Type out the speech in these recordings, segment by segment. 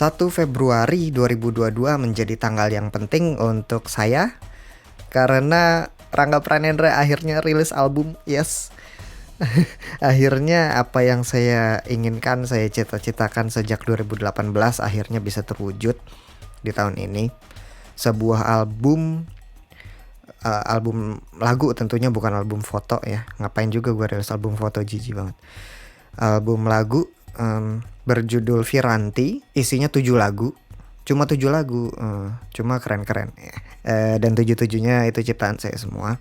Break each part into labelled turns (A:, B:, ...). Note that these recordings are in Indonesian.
A: 1 Februari 2022 menjadi tanggal yang penting untuk saya karena Rangga Pranendra akhirnya rilis album. Yes. Akhirnya apa yang saya inginkan, saya cita-citakan sejak 2018 akhirnya bisa terwujud di tahun ini. Sebuah album lagu, tentunya bukan album foto ya. Ngapain juga gue rilis album foto, jijik banget. Album lagu berjudul Viranti, isinya 7 lagu. Cuma 7 lagu, cuma keren-keren ya. Dan 7-7-nya itu ciptaan saya semua.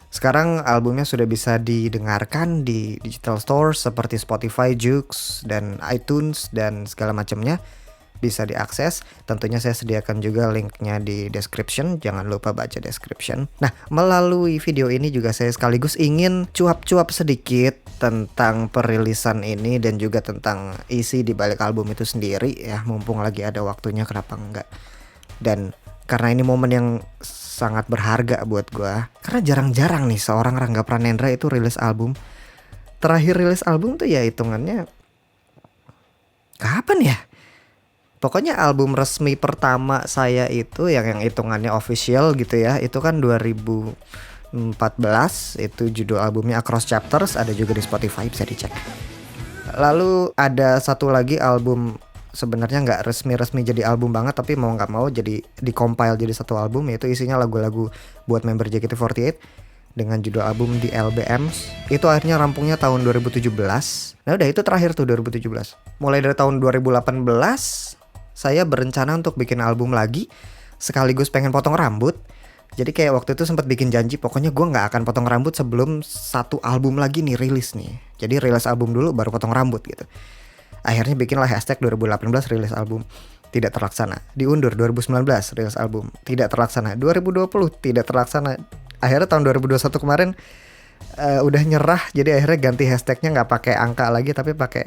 A: Sekarang albumnya sudah bisa didengarkan di digital store seperti Spotify, Joox, dan iTunes dan segala macamnya. Bisa diakses. Tentunya saya sediakan juga linknya di description. Jangan lupa baca description. Nah, melalui video ini juga saya sekaligus ingin cuap-cuap sedikit tentang perilisan ini dan juga tentang isi di balik album itu sendiri ya. Mumpung lagi ada waktunya, kenapa enggak. Dan karena ini momen yang sangat berharga buat gue, karena jarang-jarang nih seorang Rangga Pranendra itu rilis album. Terakhir rilis album tuh ya hitungannya kapan ya? Pokoknya album resmi pertama saya itu yang hitungannya official gitu ya, itu kan 2014. Itu judul albumnya Across Chapters, ada juga di Spotify, bisa dicek. Lalu ada satu lagi album sebenarnya nggak resmi jadi album banget, tapi mau nggak mau jadi di-compile jadi satu album, yaitu isinya lagu-lagu buat member JKT48 dengan judul album The LBMs. Itu akhirnya rampungnya tahun 2017. Nah udah, itu terakhir tuh 2017. Mulai dari tahun 2018 saya berencana untuk bikin album lagi, sekaligus pengen potong rambut. Jadi kayak waktu itu sempat bikin janji, pokoknya gue nggak akan potong rambut sebelum satu album lagi nih rilis nih. Jadi rilis album dulu baru potong rambut gitu. Akhirnya bikinlah hashtag 2018 rilis album, tidak terlaksana. Diundur 2019 rilis album, tidak terlaksana. 2020 tidak terlaksana. Akhirnya tahun 2021 kemarin udah nyerah, jadi akhirnya ganti hashtagnya nggak pakai angka lagi tapi pakai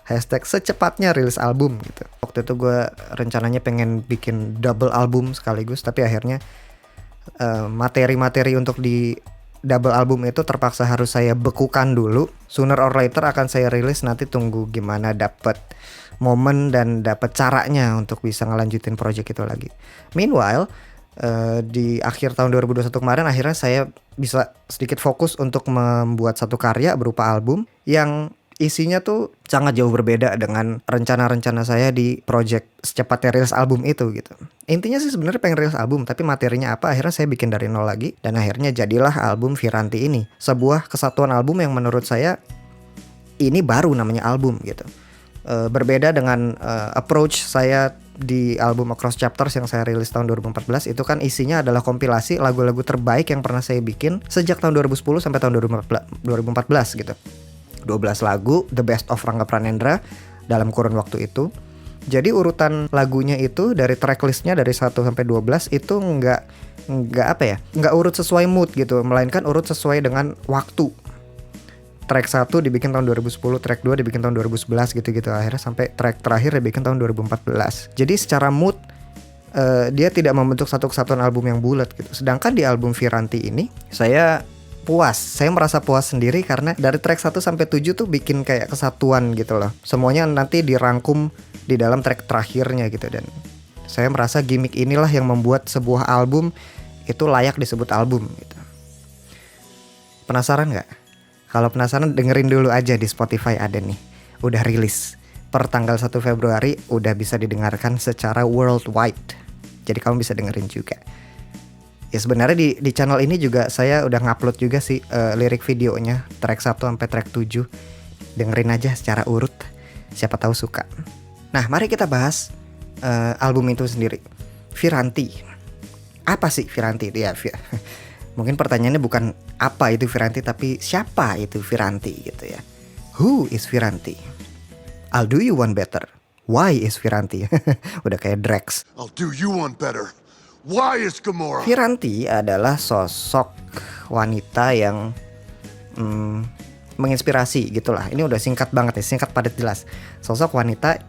A: hashtag secepatnya rilis album gitu. Waktu itu gue rencananya pengen bikin double album sekaligus, tapi akhirnya materi-materi untuk di double album itu terpaksa harus saya bekukan dulu. Sooner or later akan saya rilis, nanti tunggu gimana dapet momen dan dapet caranya untuk bisa ngelanjutin project itu lagi. Meanwhile, di akhir tahun 2021 kemarin akhirnya saya bisa sedikit fokus untuk membuat satu karya berupa album yang isinya tuh sangat jauh berbeda dengan rencana-rencana saya di project secepatnya rilis album itu gitu. Intinya sih sebenarnya pengen rilis album, tapi materinya apa akhirnya saya bikin dari nol lagi. Dan akhirnya jadilah album Viranti ini. Sebuah kesatuan album yang menurut saya ini baru namanya album gitu. Berbeda dengan approach saya di album Across Chapters yang saya rilis tahun 2014. Itu kan isinya adalah kompilasi lagu-lagu terbaik yang pernah saya bikin sejak tahun 2010 sampai tahun 2014 gitu. 12 lagu The Best of Rangga Pranendra dalam kurun waktu itu. Jadi urutan lagunya itu dari tracklistnya dari 1 sampai 12 itu enggak apa ya, enggak urut sesuai mood gitu, melainkan urut sesuai dengan waktu. Track 1 dibikin tahun 2010, track 2 dibikin tahun 2011 gitu-gitu. Akhirnya sampai track terakhir dibikin tahun 2014. Jadi secara mood dia tidak membentuk satu kesatuan album yang bulat gitu. Sedangkan di album Viranti ini saya merasa puas sendiri karena dari track 1 sampai 7 tuh bikin kayak kesatuan gitu loh. Semuanya nanti dirangkum di dalam track terakhirnya gitu, dan saya merasa gimmick inilah yang membuat sebuah album itu layak disebut album gitu. Penasaran nggak? Kalau penasaran dengerin dulu aja di Spotify, ada nih. Udah rilis per tanggal 1 Februari, udah bisa didengarkan secara worldwide. Jadi kamu bisa dengerin juga. Ya sebenarnya di channel ini juga saya udah ngupload juga sih lirik videonya track 1 sampai track 7. Dengerin aja secara urut, siapa tahu suka. Nah, mari kita bahas album itu sendiri. Viranti. Apa sih Viranti itu ya? Mungkin pertanyaannya bukan apa itu Viranti, tapi siapa itu Viranti gitu ya. Who is Viranti? I'll do you one better. Why is Viranti? Udah kayak Drex.
B: I'll do you one better. Why is Gamora?
A: Viranti adalah sosok wanita yang menginspirasi gitulah. Ini udah singkat banget ya, singkat padat jelas. Sosok wanita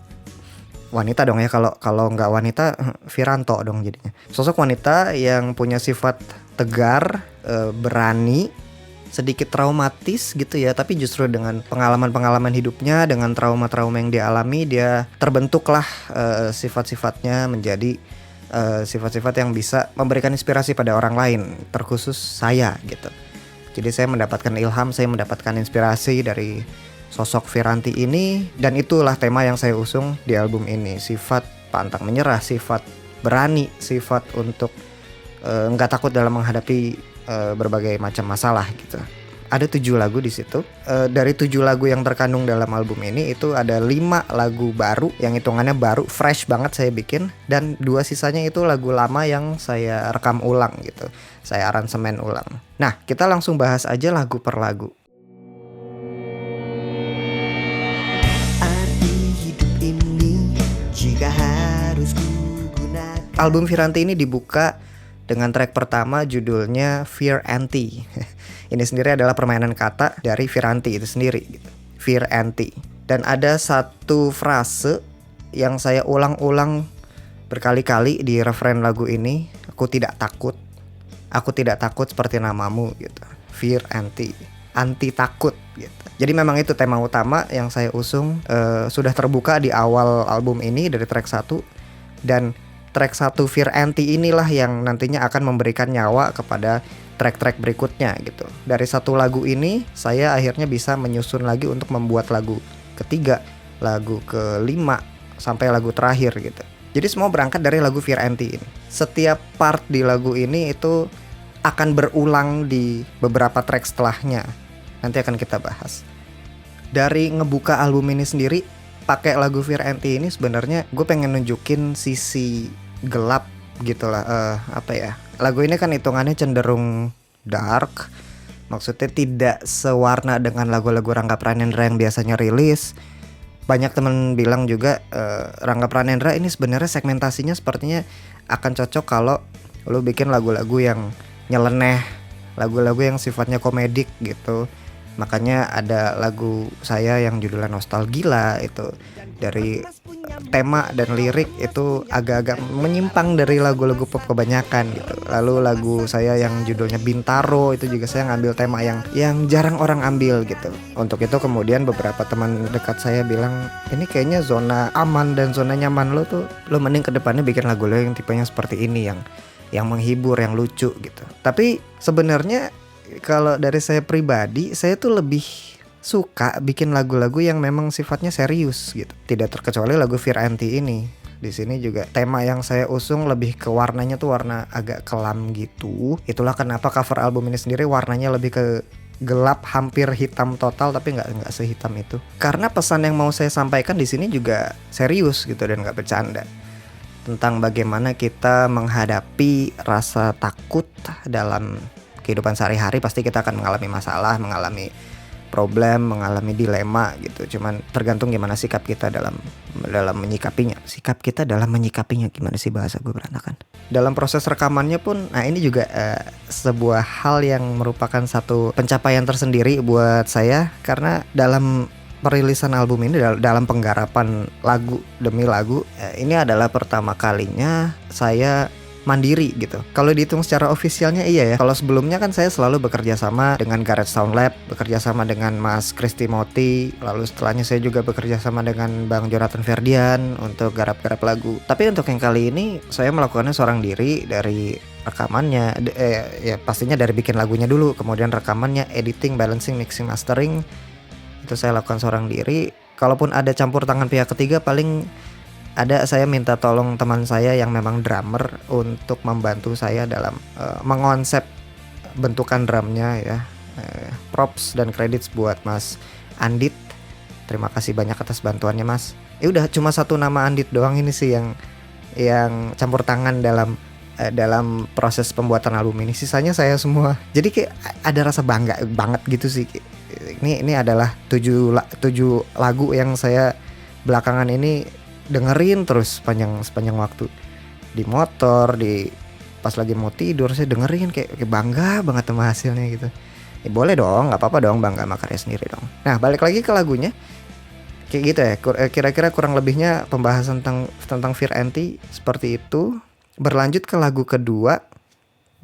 A: dong ya, kalau nggak wanita Viranto dong jadinya. Sosok wanita yang punya sifat tegar, berani, sedikit traumatis gitu ya, tapi justru dengan pengalaman-pengalaman hidupnya, dengan trauma-trauma yang dia alami, dia terbentuklah sifat-sifatnya menjadi sifat-sifat yang bisa memberikan inspirasi pada orang lain, terkhusus saya gitu. Jadi saya mendapatkan ilham, saya mendapatkan inspirasi dari sosok Viranti ini, dan itulah tema yang saya usung di album ini. Sifat pantang menyerah, sifat berani, sifat untuk nggak takut dalam menghadapi berbagai macam masalah gitu. Ada 7 lagu di situ. Dari 7 lagu yang terkandung dalam album ini, itu ada 5 lagu baru yang hitungannya baru, fresh banget saya bikin, dan 2 sisanya itu lagu lama yang saya rekam ulang gitu. Saya aransemen ulang. Nah, kita langsung bahas aja lagu per lagu. Album Viranti ini dibuka dengan track pertama judulnya Fear Anti. Ini sendiri adalah permainan kata dari Viranti itu sendiri gitu. Fear Anti. Dan ada satu frase yang saya ulang-ulang berkali-kali di referen lagu ini. Aku tidak takut. Aku tidak takut seperti namamu gitu. Fear Anti. Anti takut gitu. Jadi memang itu tema utama yang saya usung, sudah terbuka di awal album ini dari track 1. Dan track 1 Fear Anti inilah yang nantinya akan memberikan nyawa kepada track-track berikutnya gitu. Dari satu lagu ini saya akhirnya bisa menyusun lagi untuk membuat lagu ketiga, lagu kelima, sampai lagu terakhir gitu. Jadi semua berangkat dari lagu Fear Anti ini. Setiap part di lagu ini itu akan berulang di beberapa track setelahnya. Nanti akan kita bahas. Dari ngebuka album ini sendiri pakai lagu Fear Anti ini, sebenarnya gue pengen nunjukin sisi gelap gitulah, lagu ini kan hitungannya cenderung dark, maksudnya tidak sewarna dengan lagu-lagu Rangga Pranendra yang biasanya rilis. Banyak temen bilang juga Rangga Pranendra ini sebenarnya segmentasinya sepertinya akan cocok kalau lu bikin lagu-lagu yang nyeleneh, lagu-lagu yang sifatnya komedik gitu. Makanya ada lagu saya yang judulnya Nostalgila, itu dari tema dan lirik itu agak-agak menyimpang dari lagu-lagu pop kebanyakan gitu. Lalu lagu saya yang judulnya Bintaro, itu juga saya ngambil tema yang jarang orang ambil gitu. Untuk itu kemudian beberapa teman dekat saya bilang, ini kayaknya zona aman dan zona nyaman lo tuh, lo mending kedepannya bikin lagu lo yang tipenya seperti ini, yang menghibur, yang lucu gitu. Tapi sebenarnya kalau dari saya pribadi, saya tuh lebih suka bikin lagu-lagu yang memang sifatnya serius gitu. Tidak terkecuali lagu Fear Anti ini. Di sini juga tema yang saya usung lebih ke warnanya tuh warna agak kelam gitu. Itulah kenapa cover album ini sendiri warnanya lebih ke gelap, hampir hitam total, tapi nggak sehitam itu. Karena pesan yang mau saya sampaikan di sini juga serius gitu dan nggak bercanda. Tentang bagaimana kita menghadapi rasa takut dalam kehidupan sehari-hari. Pasti kita akan mengalami masalah, mengalami problem, mengalami dilema gitu. Cuman tergantung gimana sikap kita dalam menyikapinya. Sikap kita dalam menyikapinya, gimana sih bahasa gue berantakan. Dalam proses rekamannya pun, nah ini juga sebuah hal yang merupakan satu pencapaian tersendiri buat saya. Karena dalam perilisan album ini, dalam penggarapan lagu demi lagu, ini adalah pertama kalinya saya mandiri gitu. Kalau dihitung secara ofisialnya iya ya. Kalau sebelumnya kan saya selalu bekerja sama dengan Garage Sound Lab, bekerja sama dengan Mas Chris Timothy, lalu setelahnya saya juga bekerja sama dengan Bang Jonathan Ferdian untuk garap-garap lagu. Tapi untuk yang kali ini saya melakukannya seorang diri, dari rekamannya, ya pastinya dari bikin lagunya dulu, kemudian rekamannya, editing, balancing, mixing, mastering, itu saya lakukan seorang diri. Kalaupun ada campur tangan pihak ketiga, paling ada saya minta tolong teman saya yang memang drummer untuk membantu saya dalam mengonsep bentukan drumnya ya. Props dan credits buat Mas Andit. Terima kasih banyak atas bantuannya Mas. Udah cuma satu nama Andit doang ini sih yang campur tangan dalam proses pembuatan album ini. Sisanya saya semua. Jadi kayak ada rasa bangga banget gitu sih. Ini adalah 7 lagu yang saya belakangan ini dengerin terus sepanjang waktu, di motor, pas lagi mau tidur saya dengerin, kayak bangga banget sama hasilnya gitu. Ya boleh dong, nggak apa-apa dong bangga sama karya sendiri dong. Nah balik lagi ke lagunya, kayak gitu ya. Kira-kira kurang lebihnya pembahasan tentang Fear Anti seperti itu. Berlanjut ke lagu kedua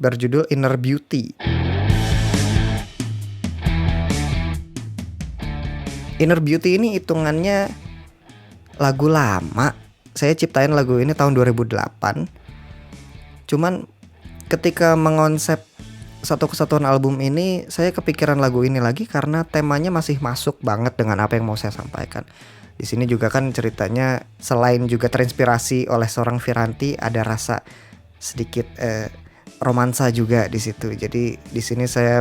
A: berjudul Inner Beauty. Inner Beauty ini hitungannya lagu lama. Saya ciptain lagu ini tahun 2008. Cuman ketika mengonsep Satu Kesatuan album ini, saya kepikiran lagu ini lagi karena temanya masih masuk banget dengan apa yang mau saya sampaikan. Di sini juga kan ceritanya selain juga terinspirasi oleh seorang Viranti, ada rasa sedikit romansa juga di situ. Jadi di sini saya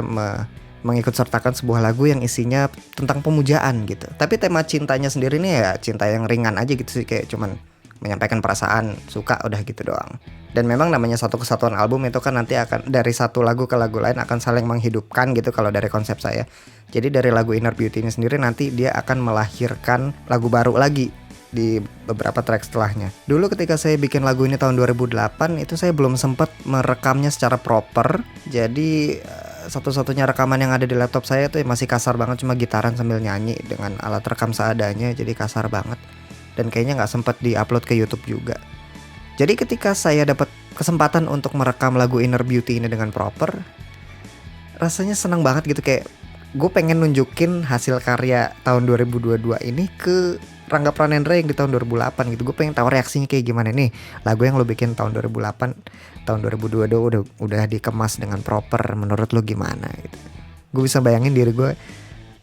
A: mengikut sertakan sebuah lagu yang isinya tentang pemujaan gitu. Tapi tema cintanya sendiri nih ya cinta yang ringan aja gitu sih, kayak cuman menyampaikan perasaan, suka, udah gitu doang. Dan memang namanya Satu Kesatuan album itu kan nanti akan dari satu lagu ke lagu lain akan saling menghidupkan gitu kalau dari konsep saya. Jadi dari lagu Inner Beauty ini sendiri nanti dia akan melahirkan lagu baru lagi di beberapa track setelahnya. Dulu ketika saya bikin lagu ini tahun 2008 itu saya belum sempat merekamnya secara proper. Jadi satu-satunya rekaman yang ada di laptop saya itu masih kasar banget, cuma gitaran sambil nyanyi dengan alat rekam seadanya, jadi kasar banget. Dan kayaknya nggak sempat diupload ke YouTube juga. Jadi ketika saya dapat kesempatan untuk merekam lagu Inner Beauty ini dengan proper, rasanya senang banget gitu, kayak gue pengen nunjukin hasil karya tahun 2022 ini ke Rangga Pranendra yang di tahun 2008 gitu. Gue pengen tahu reaksinya kayak gimana nih. Lagu yang lo bikin tahun 2008, tahun 2022 udah dikemas dengan proper. Menurut lo gimana gitu. Gue bisa bayangin diri gue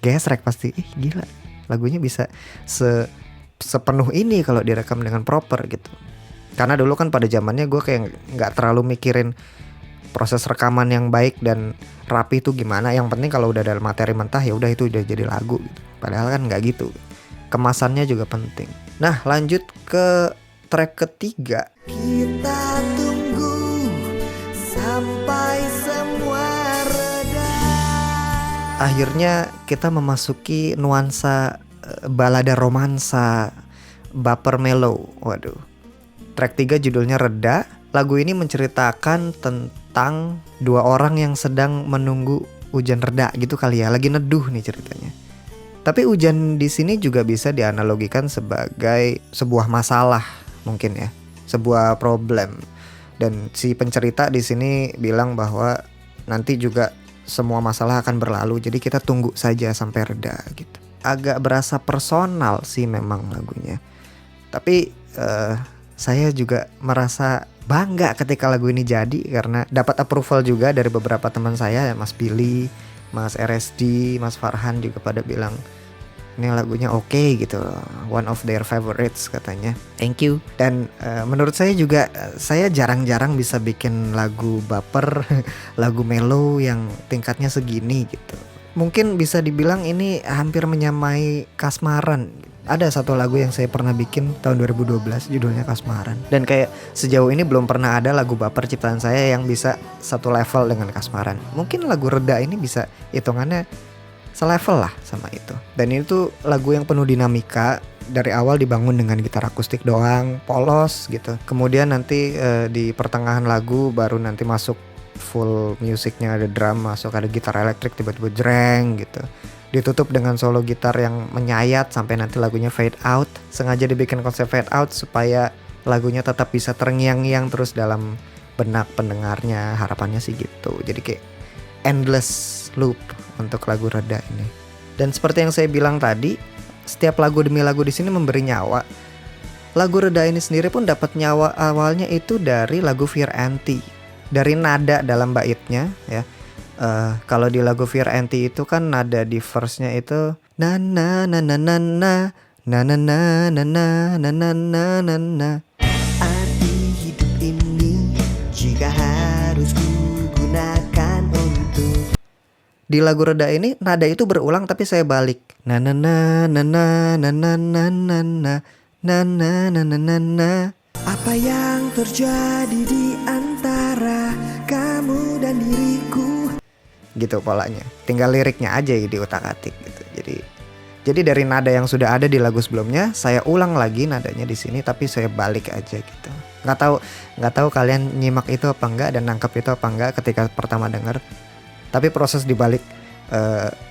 A: gesrek pasti. Gila, lagunya bisa sepenuh ini kalau direkam dengan proper gitu. Karena dulu kan pada zamannya gue kayak nggak terlalu mikirin proses rekaman yang baik dan rapi itu gimana. Yang penting kalau udah ada materi mentah ya udah itu udah jadi lagu gitu. Padahal kan nggak gitu. Kemasannya juga penting. Nah, lanjut ke track ketiga. Kita tunggu sampai semua reda. Akhirnya kita memasuki nuansa balada romansa, baper mellow. Waduh. Track 3 judulnya Reda. Lagu ini menceritakan tentang dua orang yang sedang menunggu hujan reda gitu kali ya. Lagi neduh nih ceritanya. Tapi hujan di sini juga bisa dianalogikan sebagai sebuah masalah mungkin ya, sebuah problem. Dan si pencerita di sini bilang bahwa nanti juga semua masalah akan berlalu. Jadi kita tunggu saja sampai reda gitu. Agak berasa personal sih memang lagunya. Tapi saya juga merasa bangga ketika lagu ini jadi karena dapat approval juga dari beberapa teman saya, Mas Billy, Mas RSD, Mas Farhan juga pada bilang ini lagunya oke gitu, one of their favorites katanya. Thank you. Dan menurut saya juga saya jarang-jarang bisa bikin lagu baper, lagu mellow yang tingkatnya segini gitu. Mungkin bisa dibilang ini hampir menyamai Kasmaran. Ada satu lagu yang saya pernah bikin tahun 2012 judulnya Kasmaran. Dan kayak sejauh ini belum pernah ada lagu baper ciptaan saya yang bisa satu level dengan Kasmaran. Mungkin lagu Reda ini bisa hitungannya selevel lah sama itu. Dan itu lagu yang penuh dinamika. Dari awal dibangun dengan gitar akustik doang, polos gitu. Kemudian nanti di pertengahan lagu baru nanti masuk full musiknya, ada drum masuk, ada gitar elektrik tiba-tiba jreng gitu. Ditutup dengan solo gitar yang menyayat sampai nanti lagunya fade out. Sengaja dibikin konsep fade out supaya lagunya tetap bisa terngiang-ngiang terus dalam benak pendengarnya. Harapannya sih gitu. Jadi kayak endless loop untuk lagu Reda ini. Dan seperti yang saya bilang tadi, setiap lagu demi lagu di sini memberi nyawa. Lagu Reda ini sendiri pun dapat nyawa awalnya itu dari lagu Fear Anti. Dari nada dalam baitnya ya. Kalau di lagu Fear Anti itu kan nada di verse-nya itu na na na na na na na na na na na na na na na. Arti hidup ini jika harus kugunakan untuk. Di lagu Reda ini nada itu berulang tapi saya balik. Na na na na na na na na na na na na na na na. Apa yang terjadi di antara kamu dan diriku? Gitu polanya. Tinggal liriknya aja di utak-atik gitu. Jadi dari nada yang sudah ada di lagu sebelumnya, saya ulang lagi nadanya di sini tapi saya balik aja gitu. Nggak tahu kalian nyimak itu apa enggak dan nangkep itu apa enggak ketika pertama dengar. Tapi proses dibalik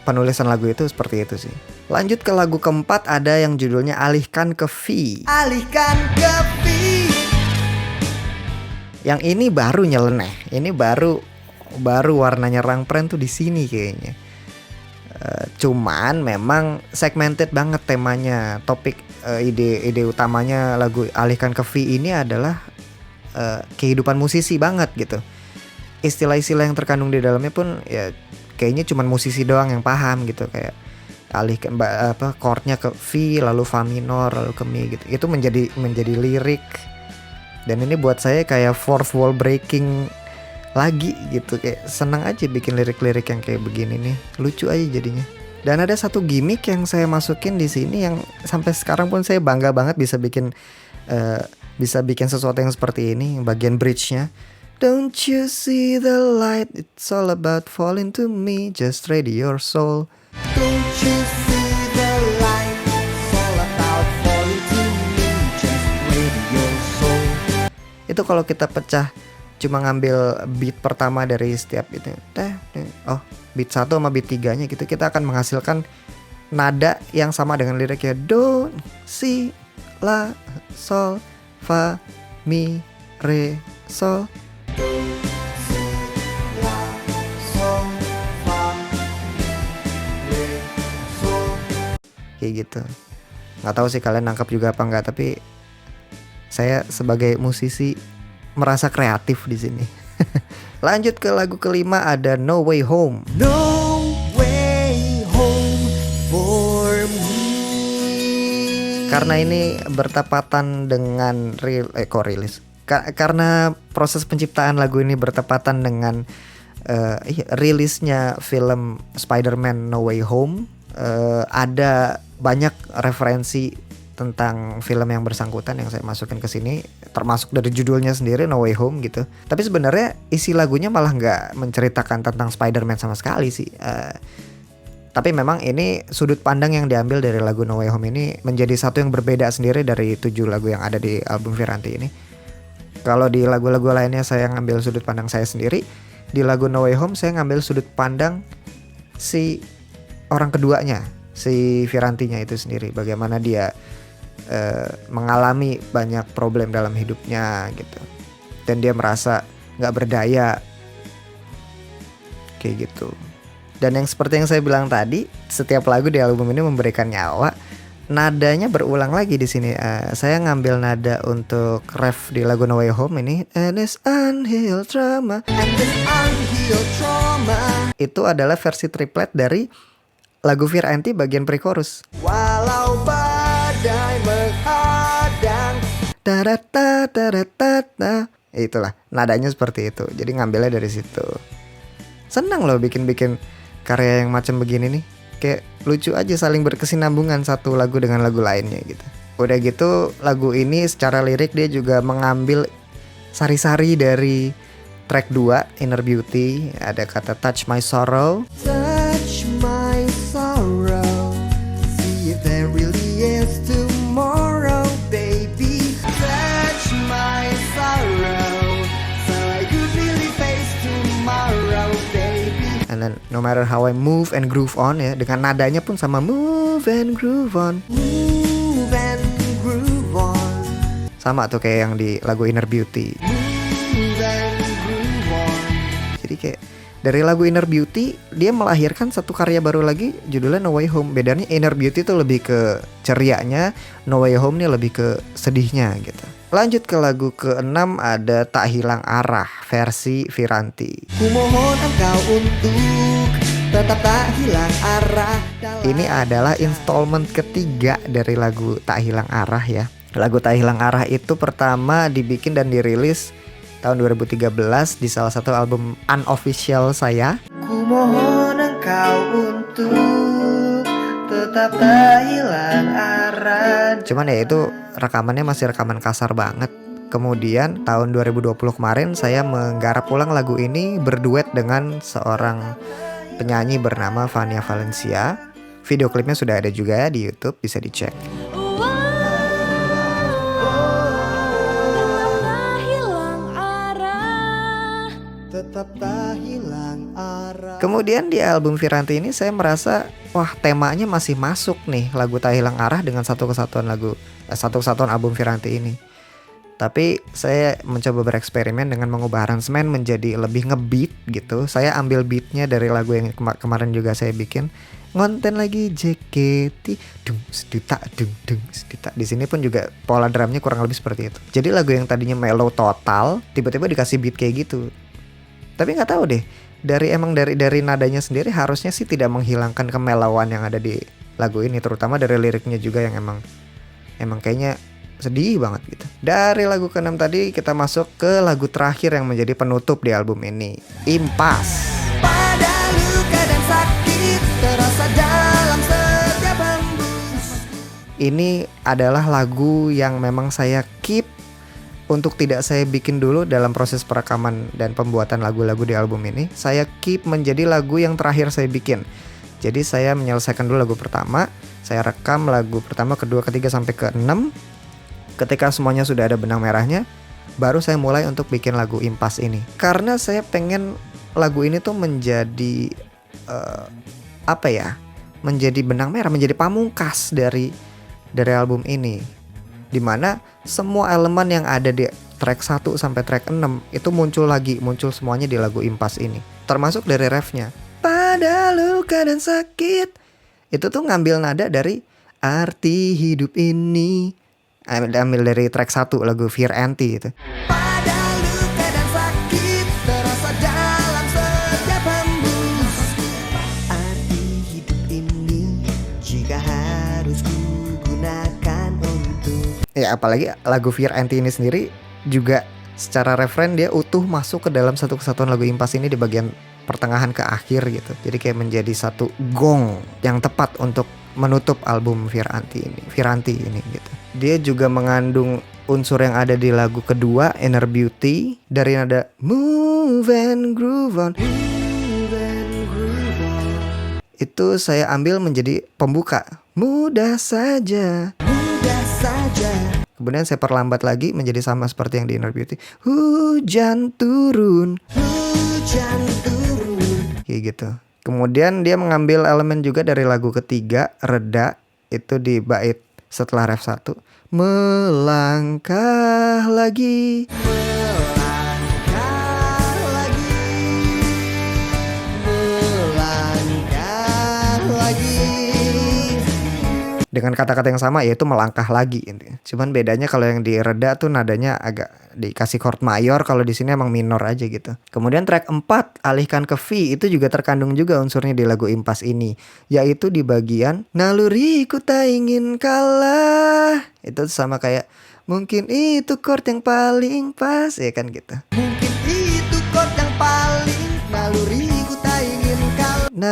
A: penulisan lagu itu seperti itu sih. Lanjut ke lagu keempat, ada yang judulnya Alihkan ke V. Alihkan ke V. Yang ini baru nyeleneh. Ini baru warnanya Rangpren tuh di sini kayaknya. Cuman memang segmented banget temanya. Topik ide utamanya lagu Alihkan ke V ini adalah kehidupan musisi banget gitu. Istilah-istilah yang terkandung di dalamnya pun ya kayaknya cuman musisi doang yang paham gitu, kayak alihkan chordnya ke V lalu fa minor lalu ke mi gitu. Itu menjadi lirik. Dan ini buat saya kayak fourth wall breaking lagi gitu, kayak senang aja bikin lirik-lirik yang kayak begini nih, lucu aja jadinya. Dan ada satu gimmick yang saya masukin di sini yang sampai sekarang pun saya bangga banget bisa bikin sesuatu yang seperti ini, bagian bridge-nya. Don't you see the light, it's all about falling to me, just ready your soul. Don't you see the light, it's all about falling to me, just ready your soul. Itu kalau kita pecah cuma ngambil beat pertama dari setiap itu, beat 1 sama beat 3-nya gitu, kita akan menghasilkan nada yang sama dengan liriknya. Do, si, la, sol, fa, mi, re, sol. Do, si, la, sol, fa, mi, re, sol. Kayak gitu. Nggak tahu sih kalian nangkap juga apa enggak, tapi saya sebagai musisi merasa kreatif di sini. Lanjut ke lagu kelima, ada No Way Home. No way home for me. Karena ini bertepatan dengan rilis. Karena proses penciptaan lagu ini bertepatan dengan rilisnya film Spider-Man No Way Home. Ada banyak referensi tentang film yang bersangkutan yang saya masukin ke sini, termasuk dari judulnya sendiri No Way Home gitu. Tapi sebenarnya isi lagunya malah nggak menceritakan tentang Spider-Man sama sekali sih. Tapi memang ini sudut pandang yang diambil dari lagu No Way Home ini menjadi satu yang berbeda sendiri dari 7 lagu yang ada di album Viranti ini. Kalau di lagu-lagu lainnya saya ngambil sudut pandang saya sendiri, di lagu No Way Home saya ngambil sudut pandang si orang keduanya, si Virantinya itu sendiri, bagaimana dia mengalami banyak problem dalam hidupnya gitu, dan dia merasa nggak berdaya kayak gitu. Dan yang seperti yang saya bilang tadi, setiap lagu di album ini memberikan nyawa. Nadanya berulang lagi di sini. Saya ngambil nada untuk ref di lagu No Way Home ini, and this unhealed trauma, and this unhealed trauma. Itu adalah versi triplet dari lagu Viranti bagian pre-chorus. Walau badai menghadang, ta-da-ta-ta-da-ta-ta. Itulah nadanya seperti itu. Jadi ngambilnya dari situ. Senang loh bikin karya yang macam begini nih. Kayak lucu aja, saling berkesinambungan satu lagu dengan lagu lainnya gitu. Udah gitu lagu ini secara lirik dia juga mengambil sari-sari dari track 2 Inner Beauty. Ada kata touch my sorrow, touch my sorrow, see if there really is tomorrow, baby. Touch my sorrow, so I could really face tomorrow, baby. And then no matter how I move and groove on, ya, dengan nadanya pun sama, move and groove on, move and groove on. Sama tuh kayak yang di lagu Inner Beauty. Move and groove on. Jadi kayak dari lagu Inner Beauty dia melahirkan satu karya baru lagi judulnya No Way Home. Bedanya Inner Beauty tuh lebih ke cerianya, No Way Home nih lebih ke sedihnya gitu. Lanjut ke lagu ke-6, ada Tak Hilang Arah versi Viranti. Kumohon engkau untuk tetap tak hilang arah. Ini adalah installment ketiga dari lagu Tak Hilang Arah ya. Lagu Tak Hilang Arah itu pertama dibikin dan dirilis tahun 2013 di salah satu album unofficial saya. Kumohon engkau untuk tetap tak hilang arah. Cuman ya itu rekamannya masih rekaman kasar banget. Kemudian tahun 2020 kemarin saya menggarap ulang lagu ini berduet dengan seorang penyanyi bernama Vania Valencia. Video klipnya sudah ada juga di YouTube, bisa dicek. Tetap tak hilang arah. Kemudian di album Viranti ini saya merasa wah temanya masih masuk nih lagu Tak Hilang Arah dengan satu kesatuan album Viranti ini. Tapi saya mencoba bereksperimen dengan mengubah aransemen menjadi lebih ngebeat gitu. Saya ambil beatnya dari lagu yang kemarin juga saya bikin. Ngonten lagi JKT dung seduta dung dung seduta. Di sini pun juga pola drumnya kurang lebih seperti itu. Jadi lagu yang tadinya mellow total tiba-tiba dikasih beat kayak gitu. Tapi nggak tahu deh, dari nadanya sendiri harusnya sih tidak menghilangkan kemelauan yang ada di lagu ini, terutama dari liriknya juga yang emang kayaknya sedih banget gitu. Dari lagu ke-6 tadi kita masuk ke lagu terakhir yang menjadi penutup di album ini, Impas. Pada luka dan sakit terasa dalam setiap hembus. Ini adalah lagu yang memang saya keep untuk tidak saya bikin dulu dalam proses perekaman dan pembuatan lagu-lagu di album ini. Saya keep menjadi lagu yang terakhir saya bikin. Jadi saya menyelesaikan dulu lagu pertama, saya rekam lagu pertama, kedua, ketiga sampai ke-6. Ketika semuanya sudah ada benang merahnya, baru saya mulai untuk bikin lagu Impas ini. Karena saya pengen lagu ini tuh menjadi menjadi benang merah, menjadi pamungkas dari album ini. Dimana semua elemen yang ada di track 1 sampai track 6 itu muncul semuanya di lagu Impas ini. Termasuk dari refnya. Pada luka dan sakit. Itu tuh ngambil nada dari arti hidup ini. Ambil dari track 1 lagu Fear Anti itu. Pada luka dan sakit terasa dalam setiap hembus. Arti hidup ini jika harus kugunakan untuk. Ya apalagi lagu Fear Anti ini sendiri juga secara referen dia utuh masuk ke dalam satu kesatuan lagu Impas ini di bagian pertengahan ke akhir gitu. Jadi kayak menjadi satu gong yang tepat untuk menutup album Fear Anti ini gitu. Dia juga mengandung unsur yang ada di lagu kedua, Inner Beauty, dari nada Move and Groove On. Itu saya ambil menjadi pembuka, mudah saja. Kemudian saya perlambat lagi menjadi sama seperti yang di Inner Beauty. Hujan turun. Kayak gitu. Kemudian dia mengambil elemen juga dari lagu ketiga, Reda, itu di bait setelah ref 1. Melangkah lagi. Dengan kata-kata yang sama, yaitu melangkah lagi intinya. Cuman bedanya kalau yang di Reda tuh nadanya agak dikasih chord mayor, kalau di sini emang minor aja gitu. Kemudian track 4, alihkan ke V, itu juga terkandung juga unsurnya di lagu Impas ini, yaitu di bagian naluriku tak ingin kalah. Itu sama kayak mungkin itu chord yang paling pas, ya kan gitu. Mungkin itu chord yang paling naluriku tak ingin kalah. Nah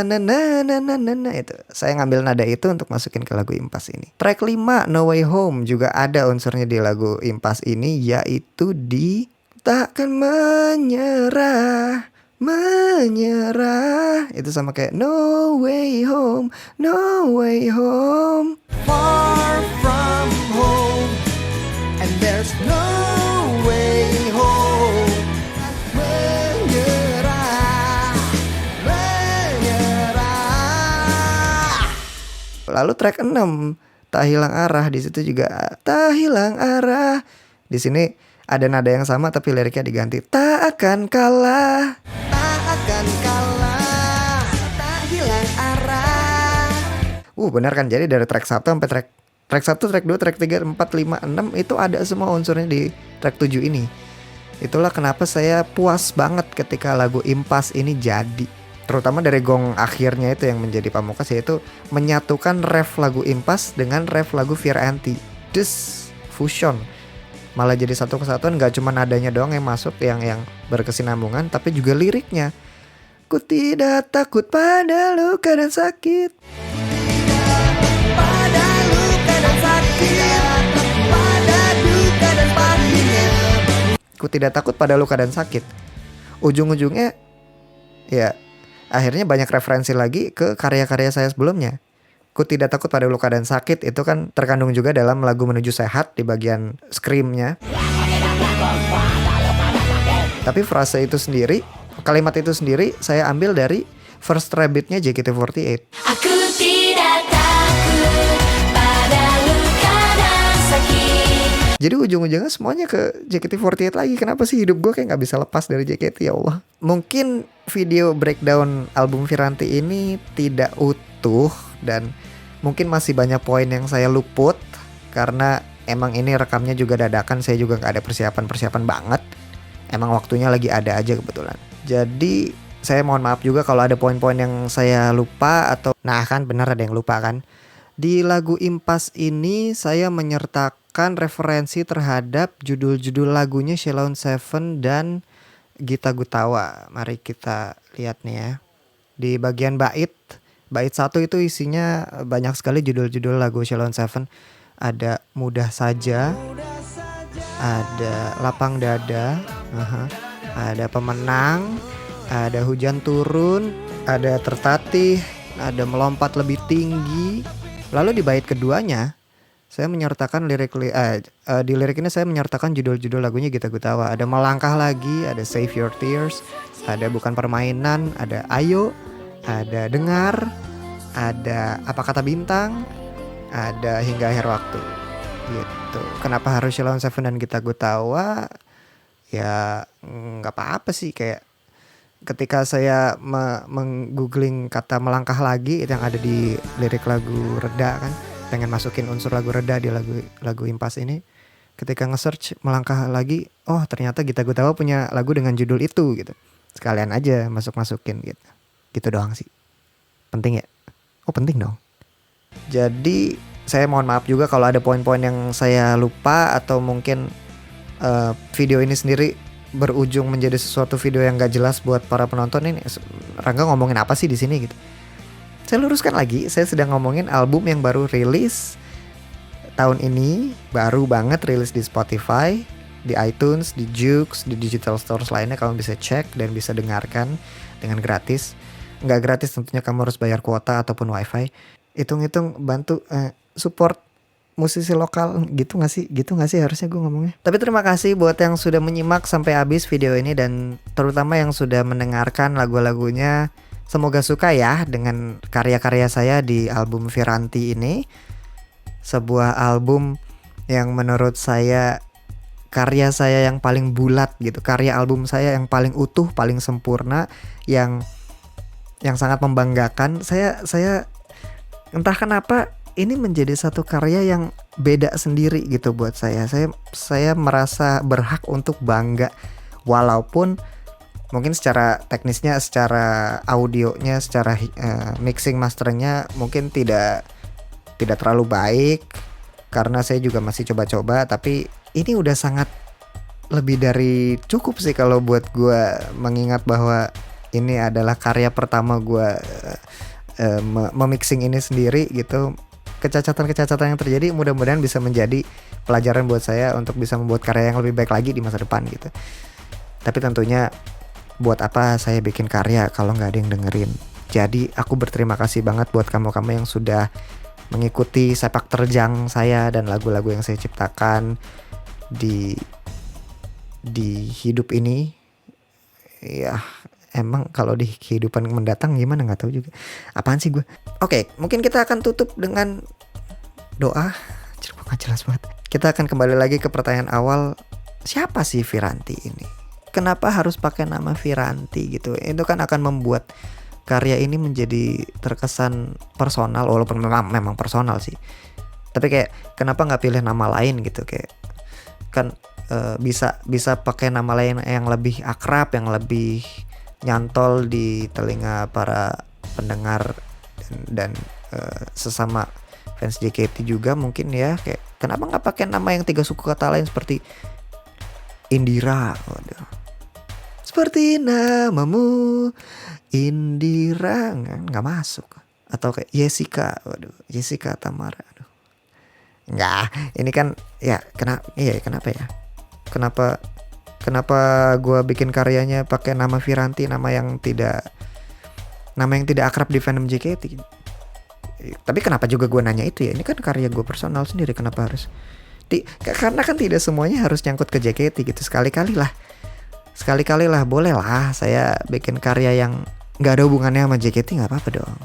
A: itu. Saya ngambil nada itu untuk masukin ke lagu Impas ini. Track 5, No Way Home, juga ada unsurnya di lagu Impas ini, yaitu di takkan menyerah. Itu sama kayak No Way Home, No Way Home. Far from home, and there's no way home. Lalu track 6, Tak Hilang Arah, di situ juga tak hilang arah. Di sini ada nada yang sama tapi liriknya diganti. Tak akan kalah. Tak akan kalah. Tak hilang arah. Benar kan? Jadi dari track 1 sampai track 1, track 2, track 3, 4, 5, 6 itu ada semua unsurnya di track 7 ini. Itulah kenapa saya puas banget ketika lagu Impas ini jadi. Terutama dari gong akhirnya itu yang menjadi pamungkas, yaitu menyatukan ref lagu Impas dengan ref lagu Fear Anti. Fusion. Malah jadi satu kesatuan, gak cuma nadanya doang yang masuk yang berkesinambungan, tapi juga liriknya. Ku tidak takut pada luka dan sakit. Pada luka dan sakit. Pada duka dan pahitnya. Ku tidak takut pada luka dan sakit. Ujung-ujungnya ya akhirnya banyak referensi lagi ke karya-karya saya sebelumnya. Ku tidak takut pada luka dan sakit itu kan terkandung juga dalam lagu Menuju Sehat di bagian screamnya. Tapi frase itu sendiri, kalimat itu sendiri saya ambil dari First Rabbit-nya JKT48. Aku tidak takut pada luka dan sakit. Jadi ujung-ujungnya semuanya ke JKT48 lagi. Kenapa sih hidup gue kayak gak bisa lepas dari JKT, ya Allah. Mungkin video breakdown album Viranti ini tidak utuh dan mungkin masih banyak poin yang saya luput karena emang ini rekamnya juga dadakan. Saya juga gak ada persiapan banget. Emang waktunya lagi ada aja kebetulan. Jadi saya mohon maaf juga kalau ada poin-poin yang saya lupa atau... Nah kan benar ada yang lupa kan. Di lagu Impas ini saya menyertakan referensi terhadap judul-judul lagunya Sheila on 7 dan Gita Gutawa. Mari kita lihat nih ya. Di bagian bait 1 itu isinya banyak sekali judul-judul lagu Sheila on 7. Ada Mudah Saja, ada Lapang Dada, ada Pemenang, ada Hujan Turun, ada Tertatih, ada Melompat Lebih Tinggi. Lalu di bait keduanya saya menyertakan di lirik ini saya menyertakan judul-judul lagunya Gita Gutawa. Ada Melangkah Lagi, ada Save Your Tears, ada Bukan Permainan, ada Ayo, ada Dengar, ada Apa Kata Bintang, ada Hingga Akhir Waktu. Gitu. Kenapa harus Sheila on 7 dan Gita Gutawa? Ya nggak apa-apa sih, kayak ketika saya menggoogling kata Melangkah Lagi yang ada di lirik lagu Reda kan, pengen masukin unsur lagu Reda di lagu Impas ini. Ketika nge-search Melangkah Lagi, oh ternyata Gita Gutawa punya lagu dengan judul itu gitu. Sekalian aja masukin gitu. Gitu doang sih. Penting ya? Oh penting dong. Jadi saya mohon maaf juga kalau ada poin-poin yang saya lupa atau mungkin video ini sendiri berujung menjadi sesuatu video yang gak jelas buat para penonton. Ini Rangga ngomongin apa sih di sini gitu. Saya luruskan lagi, saya sedang ngomongin album yang baru rilis tahun ini, baru banget rilis di Spotify, di iTunes, di Joox, di digital stores lainnya. Kamu bisa cek dan bisa dengarkan dengan gratis. Nggak gratis tentunya, kamu harus bayar kuota ataupun wifi. Hitung-hitung bantu support musisi lokal gitu gak sih harusnya gue ngomongnya. Tapi terima kasih buat yang sudah menyimak sampai habis video ini dan terutama yang sudah mendengarkan lagu-lagunya. Semoga suka ya dengan karya-karya saya di album Viranti ini. Sebuah album yang menurut saya karya saya yang paling bulat gitu. Karya album saya yang paling utuh, paling sempurna, yang sangat membanggakan. Saya entah kenapa ini menjadi satu karya yang beda sendiri gitu buat saya. Saya merasa berhak untuk bangga, walaupun mungkin secara teknisnya, secara audionya, secara mixing masternya mungkin tidak terlalu baik karena saya juga masih coba-coba. Tapi ini udah sangat lebih dari cukup sih kalau buat gue mengingat bahwa ini adalah karya pertama gue memixing ini sendiri gitu. Kecacatan yang terjadi mudah-mudahan bisa menjadi pelajaran buat saya untuk bisa membuat karya yang lebih baik lagi di masa depan gitu. Tapi tentunya buat apa saya bikin karya kalau nggak ada yang dengerin. Jadi aku berterima kasih banget buat kamu-kamu yang sudah mengikuti sepak terjang saya dan lagu-lagu yang saya ciptakan di hidup ini. Ya emang kalau di kehidupan mendatang gimana nggak tahu juga. Apaan sih gue? Oke, mungkin kita akan tutup dengan doa. Gak jelas banget. Kita akan kembali lagi ke pertanyaan awal. Siapa sih Viranti ini? Kenapa harus pakai nama Viranti gitu? Itu kan akan membuat karya ini menjadi terkesan personal, walaupun memang personal sih. Tapi kayak kenapa nggak pilih nama lain gitu? Kayak kan bisa pakai nama lain yang lebih akrab, yang lebih nyantol di telinga para pendengar dan sesama fans JKT juga mungkin ya. Kayak kenapa nggak pakai nama yang 3 suku kata lain seperti Indira, waduh, seperti namamu Indira, nggak masuk. Atau kayak Jessica, waduh, Jessica Tamara, aduh, nggak. Ini kan ya kenapa ya? Kenapa gue bikin karyanya pakai nama Viranti, nama yang tidak akrab di fandom JKT. Tapi kenapa juga gue nanya itu ya? Ini kan karya gue personal sendiri, kenapa harus karena kan tidak semuanya harus nyangkut ke JKT gitu. Sekali-kali lah boleh lah saya bikin karya yang nggak ada hubungannya sama JKT, nggak apa-apa dong.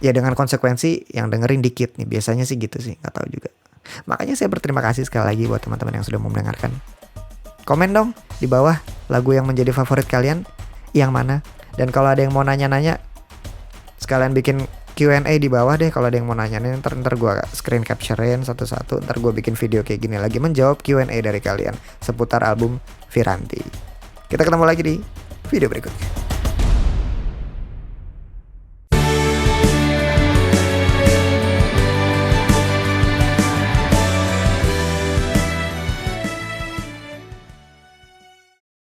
A: Ya dengan konsekuensi yang dengerin dikit nih, biasanya sih gitu sih, nggak tahu juga. Makanya saya berterima kasih sekali lagi buat teman-teman yang sudah mau mendengarkan. Komen dong di bawah lagu yang menjadi favorit kalian yang mana. Dan kalau ada yang mau nanya-nanya, sekalian bikin Q&A di bawah deh. Kalau ada yang mau nanya, ntar gue screen capturein satu-satu. Ntar gue bikin video kayak gini lagi menjawab Q&A dari kalian seputar album Viranti. Kita ketemu lagi di video berikutnya.